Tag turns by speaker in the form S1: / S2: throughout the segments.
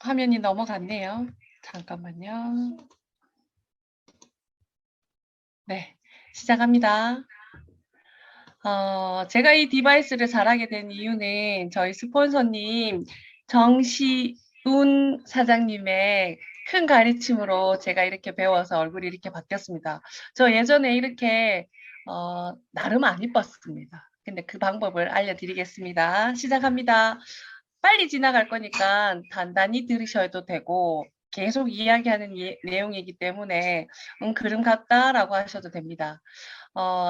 S1: 화면이 넘어갔네요. 잠깐만요. 네, 시작합니다. 제가 이 디바이스를 잘하게 된 이유는 저희 스폰서님 정시운 사장님의 큰 가르침으로 제가 이렇게 배워서 얼굴이 이렇게 바뀌었습니다. 저 예전에 이렇게 나름 안 이뻤습니다. 근데 그 방법을 알려드리겠습니다. 시작합니다. 빨리 지나갈 거니까 단단히 들으셔도 되고 계속 이야기하는 내용이기 때문에 그름 같다라고 하셔도 됩니다.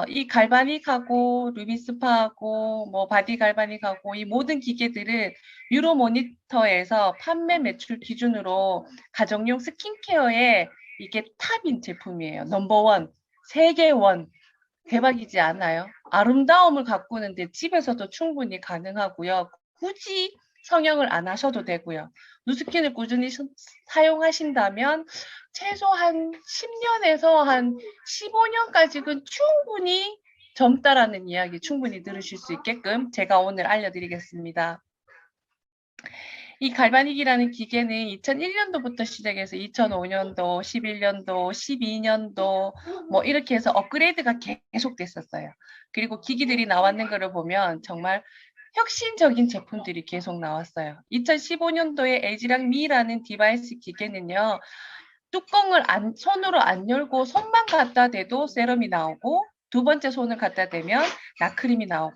S1: 이 갈바닉하고 루비스파하고 뭐 바디 갈바닉하고 이 모든 기계들은 유로 모니터에서 판매 매출 기준으로 가정용 스킨케어에 이게 탑인 제품이에요. 넘버원, 세계원. 대박이지 않아요? 아름다움을 가꾸는데 집에서도 충분히 가능하고요. 굳이 성형을 안 하셔도 되고요. 누스킨을 꾸준히 사용하신다면 최소한 10년에서 한 15년까지는 충분히 젊다라는 이야기 충분히 들으실 수 있게끔 제가 오늘 알려드리겠습니다. 이 갈바닉이라는 기계는 2001년도부터 시작해서 2005년도, 11년도, 12년도 뭐 이렇게 해서 업그레이드가 계속 됐었어요. 그리고 기기들이 나왔는 거를 보면 정말 혁신적인 제품들이 계속 나왔어요. 2015년도에 에지랑 미라는 디바이스 기계는요. 뚜껑을 손으로 안 열고 손만 갖다 대도 세럼이 나오고 두 번째 손을 갖다 대면 나크림이 나오고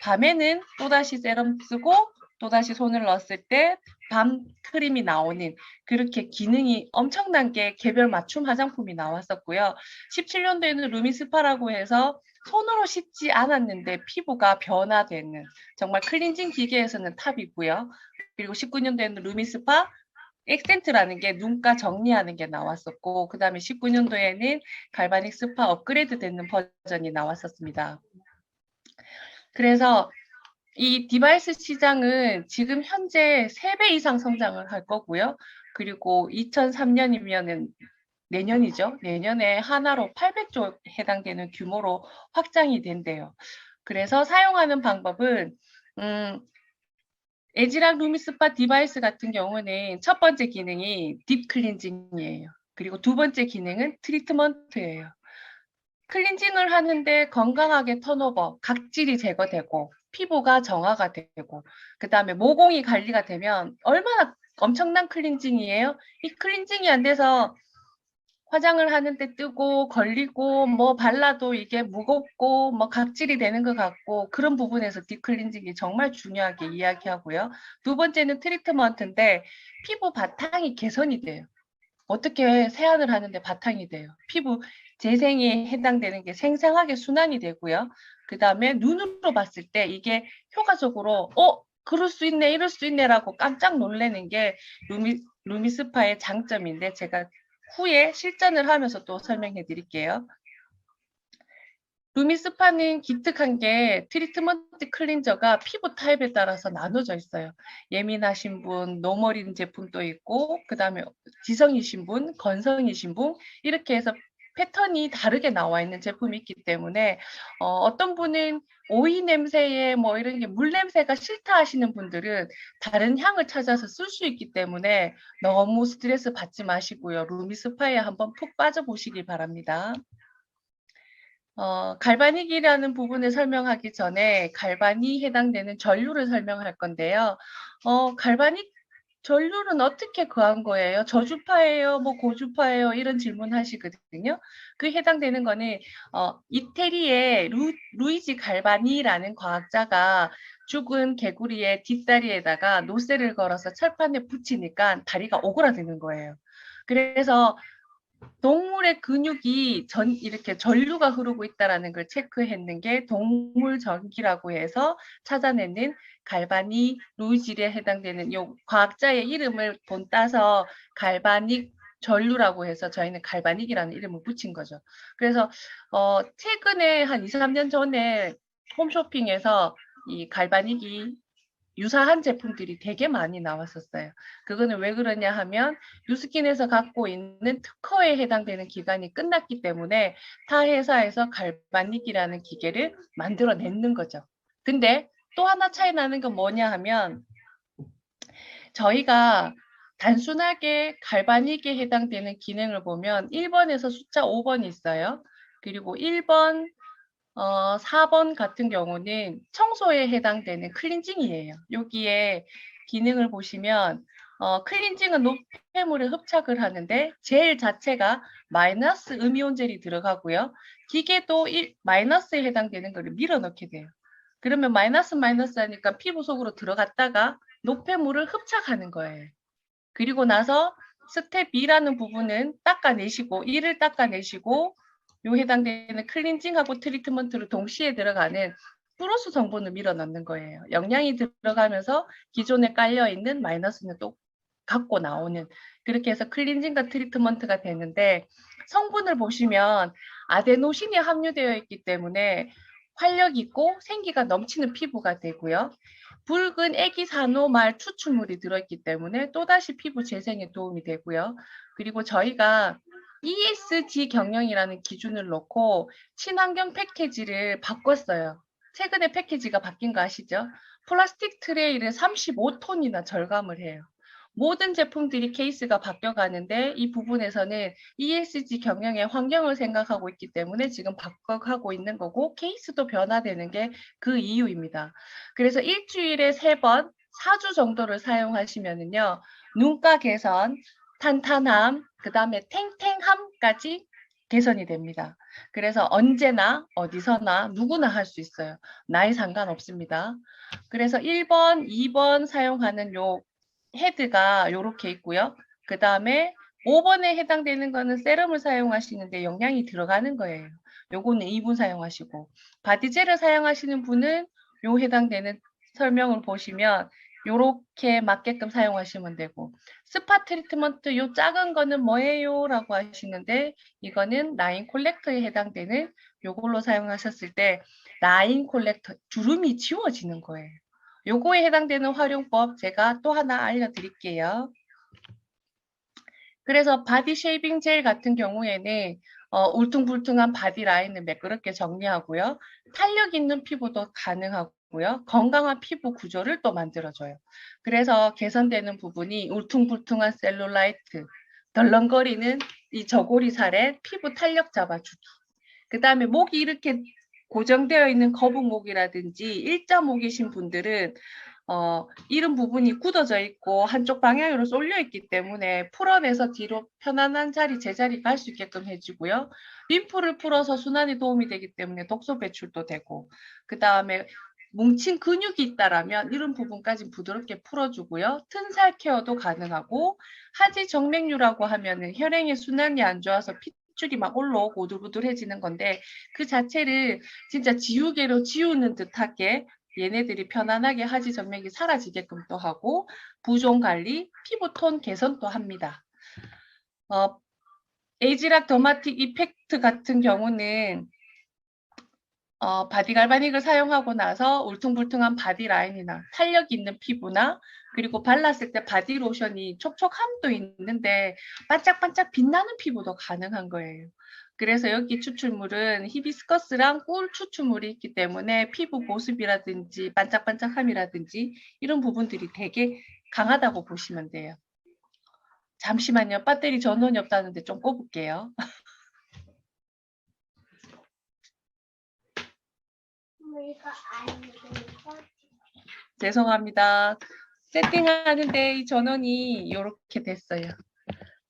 S1: 밤에는 또다시 세럼 쓰고 또다시 손을 넣었을 때 밤 크림이 나오는 그렇게 기능이 엄청난 게 개별 맞춤 화장품이 나왔었고요. 17년도에는 루미스파라고 해서 손으로 씻지 않았는데 피부가 변화되는 정말 클렌징 기계에서는 탑이고요. 그리고 19년도에는 루미스파 액센트라는 게 눈가 정리하는 게 나왔었고 그 다음에 19년도에는 갈바닉 스파 업그레이드 되는 버전이 나왔었습니다. 그래서 이 디바이스 시장은 지금 현재 3배 이상 성장을 할 거고요. 그리고 2003년이면은 내년이죠. 내년에 하나로 800조 해당되는 규모로 확장이 된대요. 그래서 사용하는 방법은 에지랑 루미스파 디바이스 같은 경우는 첫 번째 기능이 딥 클렌징이에요. 그리고 두 번째 기능은 트리트먼트예요. 클렌징을 하는데 건강하게 턴오버, 각질이 제거되고 피부가 정화가 되고 그 다음에 모공이 관리가 되면 얼마나 엄청난 클렌징이에요. 이 클렌징이 안 돼서 화장을 하는데 뜨고 걸리고 뭐 발라도 이게 무겁고 뭐 각질이 되는 것 같고 그런 부분에서 딥클렌징이 정말 중요하게 이야기하고요. 두 번째는 트리트먼트인데 피부 바탕이 개선이 돼요. 어떻게 세안을 하는데 바탕이 돼요. 피부 재생에 해당되는 게 생생하게 순환이 되고요. 그 다음에 눈으로 봤을 때 이게 효과적으로 그럴 수 있네 이럴 수 있네라고 깜짝 놀라는 게 루미스파의 장점인데 제가 후에 실전을 하면서 또 설명해 드릴게요. 루미스파는 기특한 게 트리트먼트 클렌저가 피부 타입에 따라서 나눠져 있어요. 예민하신 분, 노멀인 제품도 있고 그 다음에 지성이신 분, 건성이신 분 이렇게 해서 패턴이 다르게 나와 있는 제품이 있기 때문에 어떤 분은 오이 냄새에 뭐 이런 게 물 냄새가 싫다 하시는 분들은 다른 향을 찾아서 쓸 수 있기 때문에 너무 스트레스 받지 마시고요. 루미스파에 한번 푹 빠져보시기 바랍니다. 갈바닉이라는 부분을 설명하기 전에 갈반이 해당되는 전류를 설명할 건데요. 갈바닉 전류는 어떻게 구한 거예요? 저주파예요? 뭐 고주파예요? 이런 질문 하시거든요. 그 해당되는 거는 이태리의 루이지 갈바니라는 과학자가 죽은 개구리의 뒷다리에다가 노쇠를 걸어서 철판에 붙이니까 다리가 오그라드는 거예요. 그래서 동물의 근육이 이렇게 전류가 흐르고 있다는 걸 체크했는 게 동물 전기라고 해서 찾아내는 갈바닉 루이질에 해당되는 이 과학자의 이름을 따서 갈바닉 전류라고 해서 저희는 갈바닉이라는 이름을 붙인 거죠. 그래서 최근에 한 2, 3년 전에 홈쇼핑에서 이 갈바닉이 유사한 제품들이 되게 많이 나왔었어요. 그거는 왜 그러냐 하면 뉴스킨에서 갖고 있는 특허에 해당되는 기간이 끝났기 때문에 타 회사에서 갈바닉이라는 기계를 만들어내는 거죠. 근데 또 하나 차이 나는 건 뭐냐 하면 저희가 단순하게 갈바닉에 해당되는 기능을 보면 1번에서 숫자 5번이 있어요. 그리고 1번, 4번 같은 경우는 청소에 해당되는 클렌징이에요. 여기에 기능을 보시면 클렌징은 노폐물을 흡착을 하는데 젤 자체가 마이너스 음이온젤이 들어가고요. 기계도 마이너스에 해당되는 것을 밀어넣게 돼요. 그러면 마이너스 하니까 피부 속으로 들어갔다가 노폐물을 흡착하는 거예요. 그리고 나서 스텝 2라는 부분은 닦아내시고 이를 닦아내시고 요 해당되는 클렌징하고 트리트먼트로 동시에 들어가는 플러스 성분을 밀어넣는 거예요. 영양이 들어가면서 기존에 깔려있는 마이너스는 또 갖고 나오는, 그렇게 해서 클렌징과 트리트먼트가 되는데, 성분을 보시면 아데노신이 함유되어 있기 때문에 활력 있고 생기가 넘치는 피부가 되고요. 붉은 애기산호말 추출물이 들어있기 때문에 또다시 피부 재생에 도움이 되고요. 그리고 저희가 ESG 경영이라는 기준을 놓고 친환경 패키지를 바꿨어요. 최근에 패키지가 바뀐 거 아시죠? 플라스틱 트레이를 35톤이나 절감을 해요. 모든 제품들이 케이스가 바뀌어가는데 이 부분에서는 ESG 경영의 환경을 생각하고 있기 때문에 지금 바꿔가고 있는 거고 케이스도 변화되는 게 그 이유입니다. 그래서 일주일에 3번, 4주 정도를 사용하시면은요, 눈가 개선, 탄탄함, 그 다음에 탱탱함까지 개선이 됩니다. 그래서 언제나 어디서나 누구나 할 수 있어요. 나이 상관없습니다. 그래서 1번, 2번 사용하는 요 헤드가 이렇게 있고요. 그 다음에 5번에 해당되는 거는 세럼을 사용하시는데 영양이 들어가는 거예요. 요거는 2분 사용하시고, 바디젤을 사용하시는 분은 요 해당되는 설명을 보시면 요렇게 맞게끔 사용하시면 되고, 스파 트리트먼트 요 작은 거는 뭐예요? 라고 하시는데, 이거는 라인 콜렉터에 해당되는 요걸로 사용하셨을 때 라인 콜렉터 주름이 지워지는 거예요. 요거에 해당되는 활용법 제가 또 하나 알려드릴게요. 그래서 바디 쉐이빙 젤 같은 경우에는 울퉁불퉁한 바디 라인을 매끄럽게 정리하고요. 탄력 있는 피부도 가능하고요. 건강한 피부 구조를 또 만들어줘요. 그래서 개선되는 부분이 울퉁불퉁한 셀룰라이트, 덜렁거리는 이 저고리 살에 피부 탄력 잡아주기. 그 다음에 목이 이렇게 고정되어 있는 거북목이라든지 일자목이신 분들은 이런 부분이 굳어져 있고 한쪽 방향으로 쏠려 있기 때문에 풀어내서 뒤로 편안한 자리, 제자리 갈 수 있게끔 해주고요. 림프를 풀어서 순환에 도움이 되기 때문에 독소 배출도 되고, 그 다음에 뭉친 근육이 있다라면 이런 부분까지 부드럽게 풀어주고요. 튼살 케어도 가능하고, 하지 정맥류라고 하면은 혈행의 순환이 안 좋아서 핏줄이 막 올라오고 오들부들해지는 건데, 그 자체를 진짜 지우개로 지우는 듯하게 얘네들이 편안하게 하지 정맥이 사라지게끔 또 하고, 부종 관리, 피부톤 개선도 합니다. 에이지락 더마틱 이펙트 같은 경우는 바디 갈바닉을 사용하고 나서 울퉁불퉁한 바디 라인이나 탄력 있는 피부나, 그리고 발랐을 때 바디 로션이 촉촉함도 있는데 반짝반짝 빛나는 피부도 가능한 거예요. 그래서 여기 추출물은 히비스커스랑 꿀 추출물이 있기 때문에 피부 보습이라든지 반짝반짝함이라든지 이런 부분들이 되게 강하다고 보시면 돼요. 잠시만요. 배터리 전원이 없다는데 좀 꼽을게요. 죄송합니다. 세팅하는데 이 전원이 이렇게 됐어요.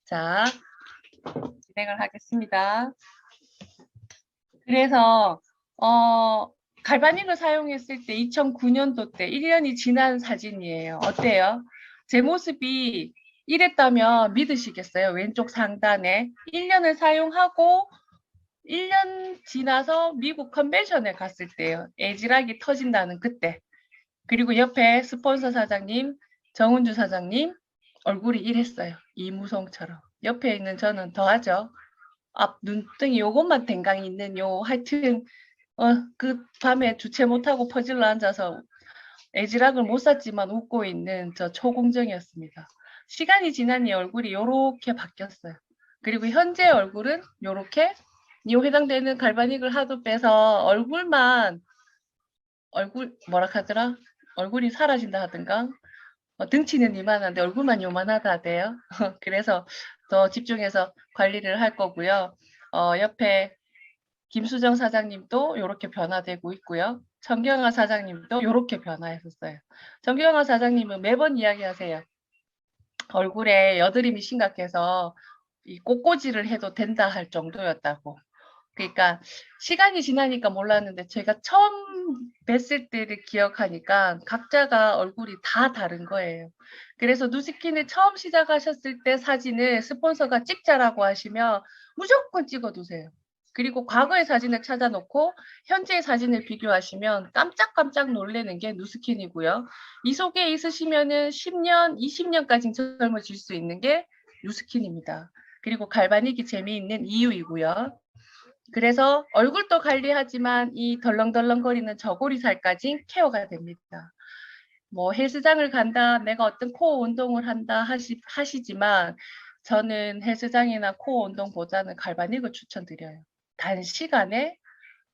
S1: 자, 진행을 하겠습니다. 그래서 갈바닉을 사용했을 때 2009년도 때 1년이 지난 사진이에요. 어때요? 제 모습이 이랬다면 믿으시겠어요? 왼쪽 상단에 1년을 사용하고 1년 지나서 미국 컨벤션에 갔을 때요. 에지락이 터진다는 그때. 그리고 옆에 스폰서 사장님, 정은주 사장님 얼굴이 이랬어요. 이무송처럼. 옆에 있는 저는 더하죠. 앞 눈등이 요것만 댕강이 있는 요 하여튼 그 밤에 주체 못하고 퍼질러 앉아서 애지락을 못 샀지만 웃고 있는 저 초공정이었습니다. 시간이 지나니 얼굴이 요렇게 바뀌었어요. 그리고 현재 얼굴은 요렇게 요 해당되는 갈바닉을 하도 빼서 얼굴 뭐라 하더라? 얼굴이 사라진다 하던가 등치는 이만한데 얼굴만 요만하다대요. 그래서 더 집중해서 관리를 할 거고요. 옆에 김수정 사장님도 이렇게 변화되고 있고요. 정경화 사장님도 이렇게 변화했었어요. 정경화 사장님은 매번 이야기하세요. 얼굴에 여드름이 심각해서 이 꽃꽂이를 해도 된다 할 정도였다고. 그러니까 시간이 지나니까 몰랐는데 제가 처음 뵀을 때를 기억하니까 각자가 얼굴이 다 다른 거예요. 그래서 누스킨을 처음 시작하셨을 때 사진을 스폰서가 찍자라고 하시면 무조건 찍어두세요. 그리고 과거의 사진을 찾아놓고 현재의 사진을 비교하시면 깜짝깜짝 놀라는 게 누스킨이고요. 이 속에 있으시면은 10년, 20년까지 젊어질 수 있는 게 누스킨입니다. 그리고 갈바닉이 재미있는 이유이고요. 그래서 얼굴도 관리하지만 이 덜렁덜렁거리는 저고리살까지 케어가 됩니다. 뭐 헬스장을 간다, 내가 어떤 코어 운동을 한다 하시지만 저는 헬스장이나 코어 운동보다는 갈바닉을 추천드려요. 단시간에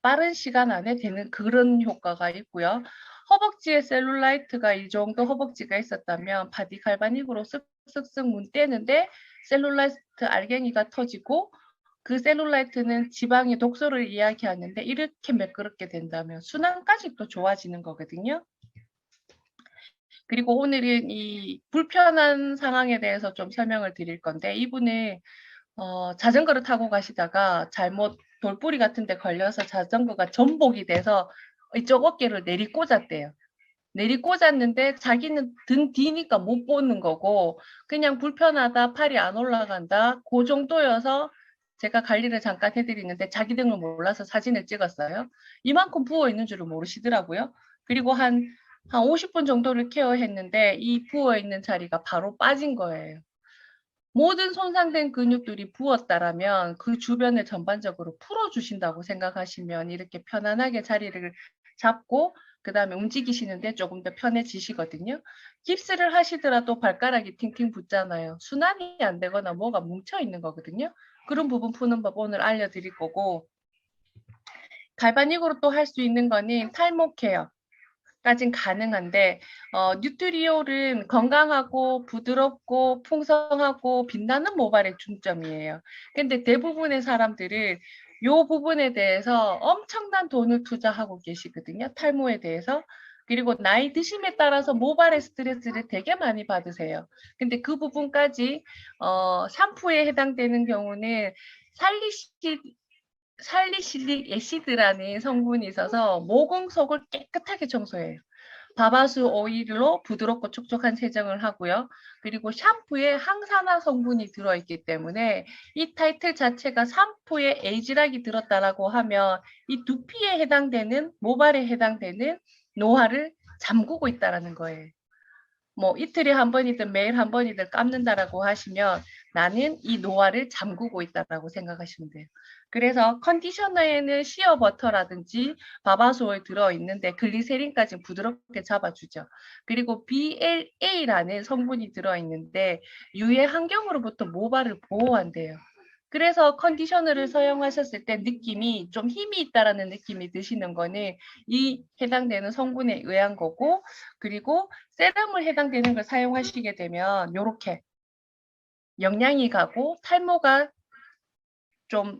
S1: 빠른 시간 안에 되는 그런 효과가 있고요. 허벅지에 셀룰라이트가 이 정도 허벅지가 있었다면 바디 갈바닉으로 쓱쓱쓱 문 떼는데 셀룰라이트 알갱이가 터지고 그 셀룰라이트는 지방의 독소를 이야기하는데 이렇게 매끄럽게 된다면 순환까지 또 좋아지는 거거든요. 그리고 오늘은 이 불편한 상황에 대해서 좀 설명을 드릴 건데 이분은 자전거를 타고 가시다가 잘못 돌뿌리 같은 데 걸려서 자전거가 전복이 돼서 이쪽 어깨를 내리꽂았대요. 내리꽂았는데 자기는 등 뒤니까 못 보는 거고 그냥 불편하다, 팔이 안 올라간다, 그 정도여서 제가 관리를 잠깐 해드리는데 자기 등을 몰라서 사진을 찍었어요. 이만큼 부어있는 줄을 모르시더라고요. 그리고 한 50분 정도를 케어했는데 이 부어있는 자리가 바로 빠진 거예요. 모든 손상된 근육들이 부었다라면 그 주변을 전반적으로 풀어주신다고 생각하시면 이렇게 편안하게 자리를 잡고 그 다음에 움직이시는데 조금 더 편해지시거든요. 깁스를 하시더라도 발가락이 팅팅 붙잖아요. 순환이 안 되거나 뭐가 뭉쳐 있는 거거든요. 그런 부분 푸는 법 오늘 알려드릴 거고 갈바닉으로 또 할 수 있는 거는 탈모 케어. 까진 가능한데 뉴트리올은 건강하고 부드럽고 풍성하고 빛나는 모발의 중점이에요. 근데 대부분의 사람들은 이 부분에 대해서 엄청난 돈을 투자하고 계시거든요. 탈모에 대해서. 그리고 나이 드심에 따라서 모발의 스트레스를 되게 많이 받으세요. 근데 그 부분까지 샴푸에 해당되는 경우는 살리실릭 애시드라는 성분이 있어서 모공속을 깨끗하게 청소해요. 바바수 오일로 부드럽고 촉촉한 세정을 하고요. 그리고 샴푸에 항산화 성분이 들어있기 때문에 이 타이틀 자체가 샴푸에 에이지락이 들었다라고 하면 이 두피에 해당되는 모발에 해당되는 노화를 잠그고 있다라는 거예요. 뭐 이틀에 한 번이든 매일 한 번이든 감는다라고 하시면 나는 이 노화를 잠그고 있다라고 생각하시면 돼요. 그래서 컨디셔너에는 시어버터라든지 바바소에 들어있는데 글리세린까지 부드럽게 잡아주죠. 그리고 BLA라는 성분이 들어있는데 유해 환경으로부터 모발을 보호한대요. 그래서 컨디셔너를 사용하셨을 때 느낌이 좀 힘이 있다라는 느낌이 드시는 거는 이 해당되는 성분에 의한 거고 그리고 세럼을 해당되는 걸 사용하시게 되면 이렇게 영양이 가고 탈모가 좀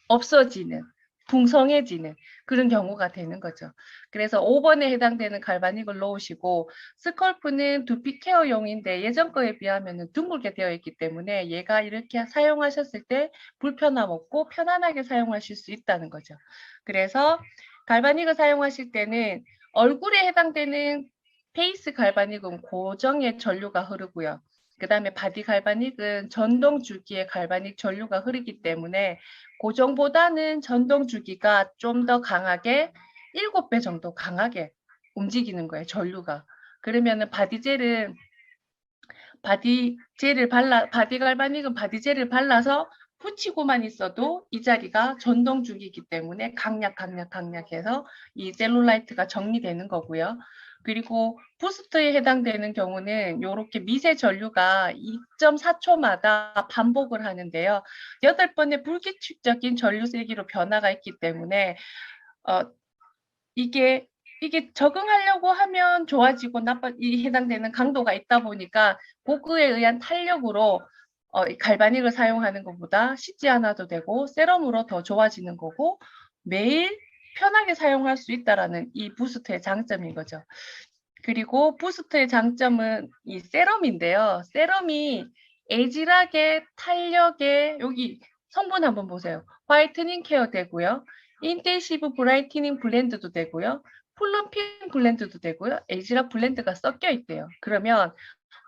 S1: 없어지는 풍성해지는 그런 경우가 되는 거죠. 그래서 5번에 해당되는 갈바닉을 넣으시고 스컬프는 두피 케어용인데 예전 거에 비하면 둥글게 되어 있기 때문에 얘가 이렇게 사용하셨을 때 불편함 없고 편안하게 사용하실 수 있다는 거죠. 그래서 갈바닉을 사용하실 때는 얼굴에 해당되는 페이스 갈바닉은 고정의 전류가 흐르고요. 그 다음에 바디 갈바닉은 전동 주기의 갈바닉 전류가 흐르기 때문에 고정보다는 전동 주기가 좀 더 강하게 7배 정도 강하게 움직이는 거예요. 전류가. 그러면은 바디 갈바닉은 바디젤을 발라서 붙이고만 있어도 이 자리가 전동 주기이기 때문에 강약해서 이 셀룰라이트가 정리되는 거고요. 그리고 부스트에 해당되는 경우는 이렇게 미세 전류가 2.4초마다 반복을 하는데요. 8번의 불규칙적인 전류 세기로 변화가 있기 때문에 이게 이게 적응하려고 하면 좋아지고 이 해당되는 강도가 있다 보니까 고크에 의한 탄력으로 갈바닉을 사용하는 것보다 씻지 않아도 되고 세럼으로 더 좋아지는 거고 매일 편하게 사용할 수 있다라는 이 부스트의 장점인 거죠. 그리고 부스트의 장점은 이 세럼인데요. 세럼이 애질하게 탄력에 여기 성분 한번 보세요. 화이트닝 케어 되고요. 인텐시브 브라이트닝 블렌드도 되고요. 플럼핑 블렌드도 되고요. 에이지락 블렌드가 섞여 있대요. 그러면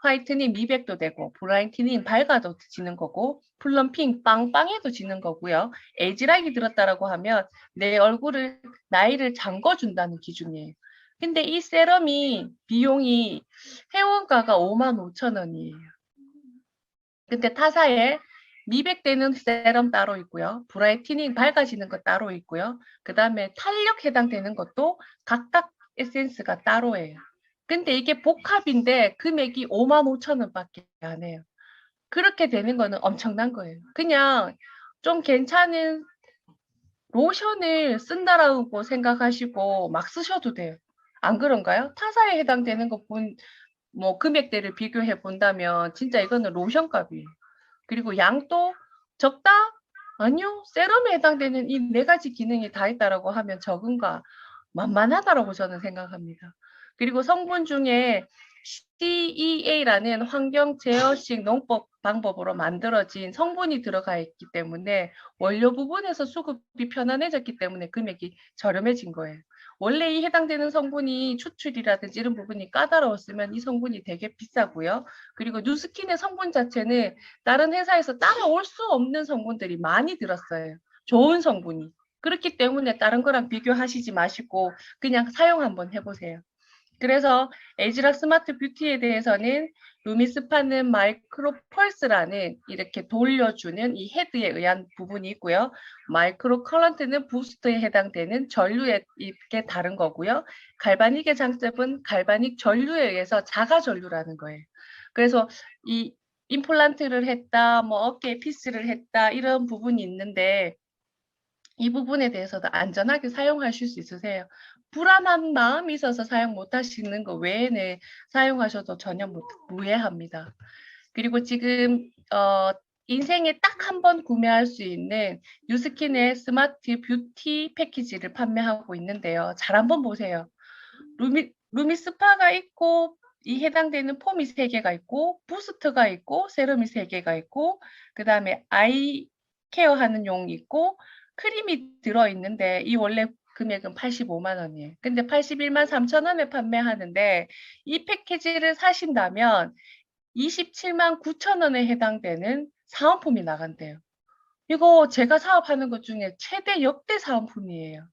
S1: 화이트닝 미백도 되고 브라이트닝 밝아도 지는 거고 플럼핑 빵빵해도 지는 거고요. 에이지락이 들었다라고 하면 내 얼굴을 나이를 잠궈준다는 기준이에요. 근데 이 세럼이 비용이 회원가가 55,000원이에요. 근데 타사에 미백되는 세럼 따로 있고요. 브라이트닝 밝아지는 것 따로 있고요. 그 다음에 탄력 해당되는 것도 각각 에센스가 따로예요. 근데 이게 복합인데 금액이 55,000원밖에 안 해요. 그렇게 되는 거는 엄청난 거예요. 그냥 좀 괜찮은 로션을 쓴다라고 생각하시고 막 쓰셔도 돼요. 안 그런가요? 타사에 해당되는 거 뭐 금액대를 비교해 본다면 진짜 이거는 로션 값이에요. 그리고 양도 적다? 아니요. 세럼에 해당되는 이 네 가지 기능이 다 있다라고 하면 적은가 만만하다라고 저는 생각합니다. 그리고 성분 중에 CEA라는 환경 제어식 농법 방법으로 만들어진 성분이 들어가 있기 때문에 원료 부분에서 수급이 편안해졌기 때문에 금액이 저렴해진 거예요. 원래 이 해당되는 성분이 추출이라든지 이런 부분이 까다로웠으면 이 성분이 되게 비싸고요. 그리고 뉴스킨의 성분 자체는 다른 회사에서 따라올 수 없는 성분들이 많이 들었어요. 좋은 성분이. 그렇기 때문에 다른 거랑 비교하시지 마시고 그냥 사용 한번 해보세요. 그래서 에이지락 스마트 뷰티에 대해서는 루미스파는 마이크로 펄스라는 이렇게 돌려주는 이 헤드에 의한 부분이 있고요. 마이크로 커런트는 부스트에 해당되는 전류에 이게 다른 거고요. 갈바닉의 장점은 갈바닉 전류에 의해서 자가 전류라는 거예요. 그래서 이 임플란트를 했다, 뭐 어깨에 피스를 했다 이런 부분이 있는데 이 부분에 대해서도 안전하게 사용하실 수 있으세요. 불안한 마음이 있어서 사용 못 하시는 거 외에는 사용하셔도 전혀 무해합니다. 그리고 지금 인생에 딱 한 번 구매할 수 있는 뉴스킨의 스마트 뷰티 패키지를 판매하고 있는데요. 잘 한번 보세요. 루미 스파가 있고 이 해당되는 폼이 3개가 있고 부스트가 있고 세럼이 3개가 있고 그 다음에 아이 케어하는 용이 있고 크림이 들어있는데 이 원래 금액은 85만 원이에요. 근데 81만 3천 원에 판매하는데 이 패키지를 사신다면 27만 9천 원에 해당되는 사은품이 나간대요. 이거 제가 사업하는 것 중에 최대 역대 사은품이에요.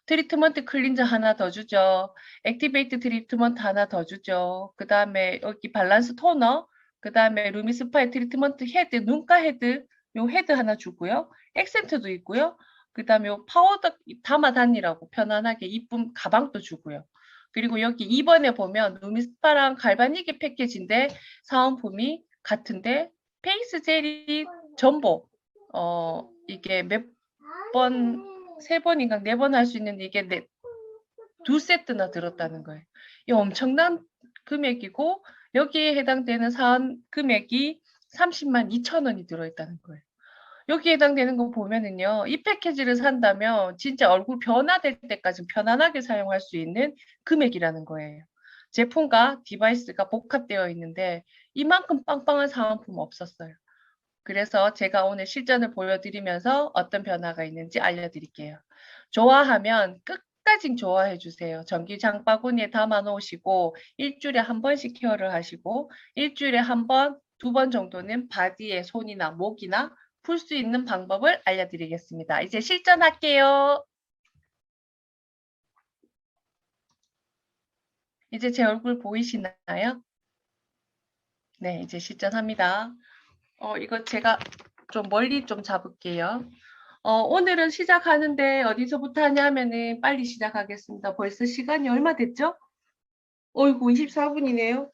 S1: 트리트먼트 클린저 하나 더 주죠. 액티베이트 트리트먼트 하나 더 주죠. 그 다음에 여기 밸런스 토너, 그 다음에 루미스파의 트리트먼트 헤드, 눈가 헤드, 요 헤드 하나 주고요. 액센트도 있고요. 그 다음에 요 파우더 담아다니라고 편안하게 이쁜 가방도 주고요. 그리고 여기 2번에 보면 루미스파랑 갈바닉의 패키지인데 사은품이 같은데 페이스 젤이 전복 이게 몇번 3번인가 4번 할 수 있는 이게 2세트나 들었다는 거예요. 이 엄청난 금액이고 여기에 해당되는 사안 금액이 30만 2천 원이 들어있다는 거예요. 여기에 해당되는 거 보면은요. 이 패키지를 산다면 진짜 얼굴 변화될 때까지 편안하게 사용할 수 있는 금액이라는 거예요. 제품과 디바이스가 복합되어 있는데 이만큼 빵빵한 사은품 없었어요. 그래서 제가 오늘 실전을 보여드리면서 어떤 변화가 있는지 알려드릴게요. 좋아하면 끝까지 좋아해 주세요. 전기 장바구니에 담아 놓으시고 일주일에 한 번씩 케어를 하시고 일주일에 한 번, 2번 정도는 바디에 손이나 목이나 풀 수 있는 방법을 알려드리겠습니다. 이제 실전할게요. 이제 제 얼굴 보이시나요? 네, 이제 실전합니다. 이거 제가 좀 멀리 좀 잡을게요. 오늘은 시작하는데 어디서부터 하냐면은 빨리 시작하겠습니다. 벌써 시간이 얼마 됐죠? 어이구, 24분이네요.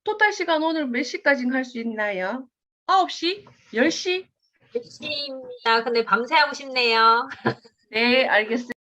S1: 토탈 시간 오늘 몇 시까지 할 수 있나요? 9시? 10시?
S2: 열심입니다. 근데 밤새 하고 싶네요.
S1: 네, 알겠습니다.